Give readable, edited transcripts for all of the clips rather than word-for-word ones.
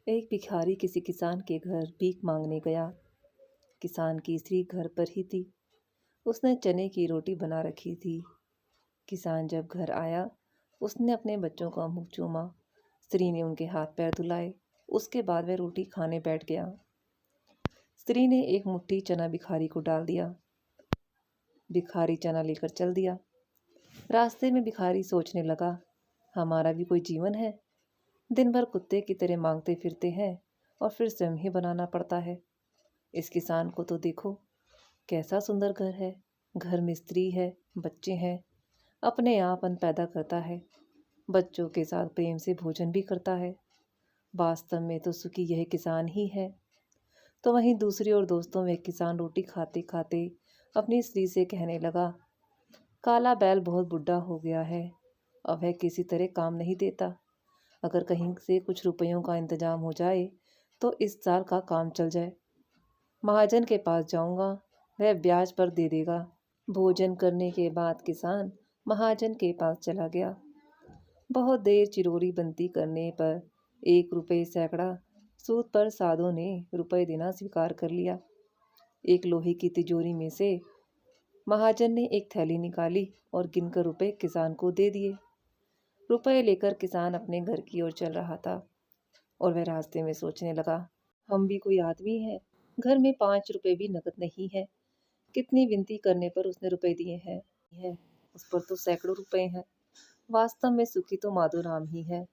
एक भिखारी किसी किसान के घर भीख मांगने गया। किसान की स्त्री घर पर ही थी। उसने चने की रोटी बना रखी थी। किसान जब घर आया, उसने अपने बच्चों का मुंह चूमा। स्त्री ने उनके हाथ पैर धुलाए। उसके बाद वह रोटी खाने बैठ गया। स्त्री ने एक मुट्ठी चना भिखारी को डाल दिया। भिखारी चना लेकर चल दिया। रास्ते में भिखारी सोचने लगा, हमारा भी कोई जीवन है। दिन भर कुत्ते की तरह मांगते फिरते हैं और फिर स्वयं ही बनाना पड़ता है। इस किसान को तो देखो, कैसा सुंदर घर है। घर में स्त्री है, बच्चे हैं। अपने आप अन्न पैदा करता है। बच्चों के साथ प्रेम से भोजन भी करता है। वास्तव में तो सुखी यह किसान ही है। तो वहीं दूसरी ओर दोस्तों में किसान रोटी खाते खाते अपनी स्त्री से कहने लगा, काला बैल बहुत बुढ़ा हो गया है। अब वह किसी तरह काम नहीं देता। अगर कहीं से कुछ रुपयों का इंतजाम हो जाए तो इस साल का काम चल जाए। महाजन के पास जाऊंगा, वह ब्याज पर दे देगा। भोजन करने के बाद किसान महाजन के पास चला गया। बहुत देर चिरोरी बनती करने पर 1 रुपये सैकड़ा सूद पर साधु ने रुपए देना स्वीकार कर लिया। एक लोहे की तिजोरी में से महाजन ने एक थैली निकाली और गिनकर रुपए किसान को दे दिए। रुपए लेकर किसान अपने घर की ओर चल रहा था और वह रास्ते में सोचने लगा, हम भी कोई आदमी है। घर में 5 रुपए भी नकद नहीं है। कितनी विनती करने पर उसने रुपए दिए हैं। उस पर तो सैकड़ों रुपए हैं। वास्तव में सुखी तो माधोराम ही है।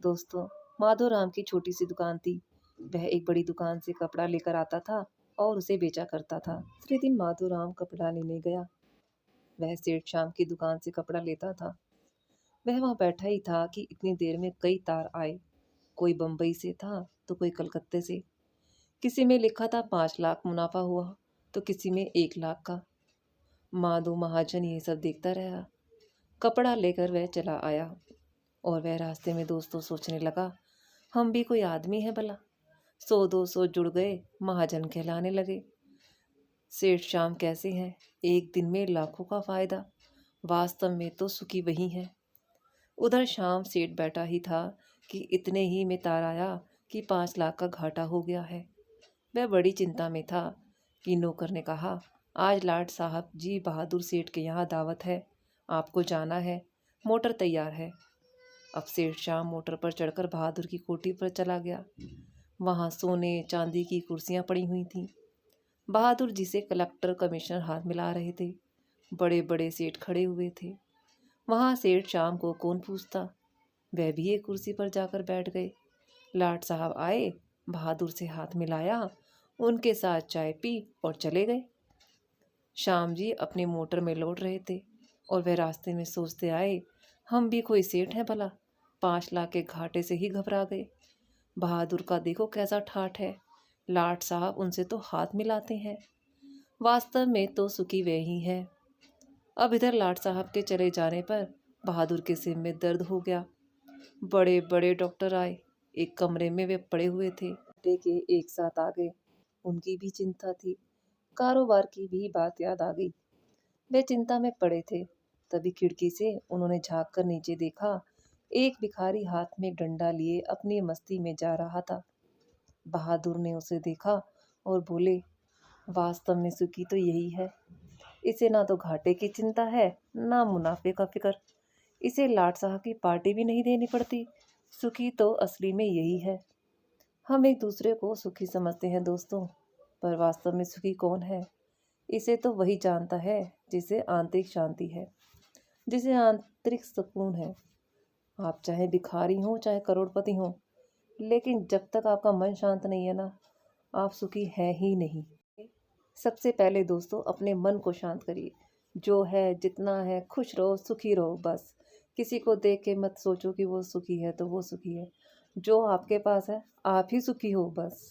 दोस्तों, माधोराम की छोटी सी दुकान थी। वह एक बड़ी दुकान से कपड़ा लेकर आता था और उसे बेचा करता था। दूसरे दिन माधोराम कपड़ा लेने गया। वह सेठ श्याम की दुकान से कपड़ा लेता था। वह वहां बैठा ही था कि इतनी देर में कई तार आए। कोई बम्बई से था तो कोई कलकत्ते से। किसी में लिखा था 5 लाख मुनाफा हुआ तो किसी में 1 लाख का। माधो महाजन ये सब देखता रहा। कपड़ा लेकर वह चला आया और वह रास्ते में दोस्तों सोचने लगा, हम भी कोई आदमी है भला। 100-200 जुड़ गए, महाजन कहलाने लगे। सेठ शाम कैसे हैं, एक दिन में लाखों का फायदा। वास्तव में तो सुखी वही है। उधर शाम सेठ बैठा ही था कि इतने ही में तार आया कि 5 लाख का घाटा हो गया है। वह बड़ी चिंता में था कि नौकर ने कहा, आज लाट साहब जी बहादुर सेठ के यहाँ दावत है, आपको जाना है, मोटर तैयार है। अब सेठ शाम मोटर पर चढ़कर बहादुर की कोठी पर चला गया। वहाँ सोने चांदी की कुर्सियाँ पड़ी हुई थीं। बहादुर जी से कलेक्टर कमिश्नर हाथ मिला रहे थे। बड़े बड़े सेठ खड़े हुए थे। वहाँ सेठ शाम को कौन पूछता। वह भी एक कुर्सी पर जाकर बैठ गए। लाट साहब आए, बहादुर से हाथ मिलाया, उनके साथ चाय पी और चले गए। शाम जी अपने मोटर में लौट रहे थे और वह रास्ते में सोचते आए, हम भी कोई सेठ हैं भला। 5 लाख के घाटे से ही घबरा गए। बहादुर का देखो कैसा ठाठ है। लाट साहब उनसे तो हाथ मिलाते हैं। वास्तव में तो सुखी वे ही है। अब इधर लाट साहब के चले जाने पर बहादुर के सिर में दर्द हो गया। बड़े बड़े डॉक्टर आए, एक कमरे में वे पड़े हुए थे। के एक साथ आ गए। उनकी भी चिंता थी। कारोबार की भी बात याद आ गई। वे चिंता में पड़े थे। तभी खिड़की से उन्होंने झांक कर नीचे देखा। एक भिखारी हाथ में डंडा लिए अपनी मस्ती में जा रहा था। बहादुर ने उसे देखा और बोले, वास्तव में सुखी तो यही है। इसे ना तो घाटे की चिंता है, ना मुनाफे का फिक्र। इसे लाट साहब की पार्टी भी नहीं देनी पड़ती। सुखी तो असली में यही है। हम एक दूसरे को सुखी समझते हैं दोस्तों, पर वास्तव में सुखी कौन है, इसे तो वही जानता है जिसे आंतरिक शांति है, जिसे आंतरिक सुकून है। आप चाहे भिखारी हो चाहे करोड़पति हो, लेकिन जब तक आपका मन शांत नहीं है ना, आप सुखी है ही नहीं। सबसे पहले दोस्तों अपने मन को शांत करिए। जो है जितना है खुश रहो, सुखी रहो बस। किसी को देख के मत सोचो कि वो सुखी है तो वो सुखी है। जो आपके पास है आप ही सुखी हो बस।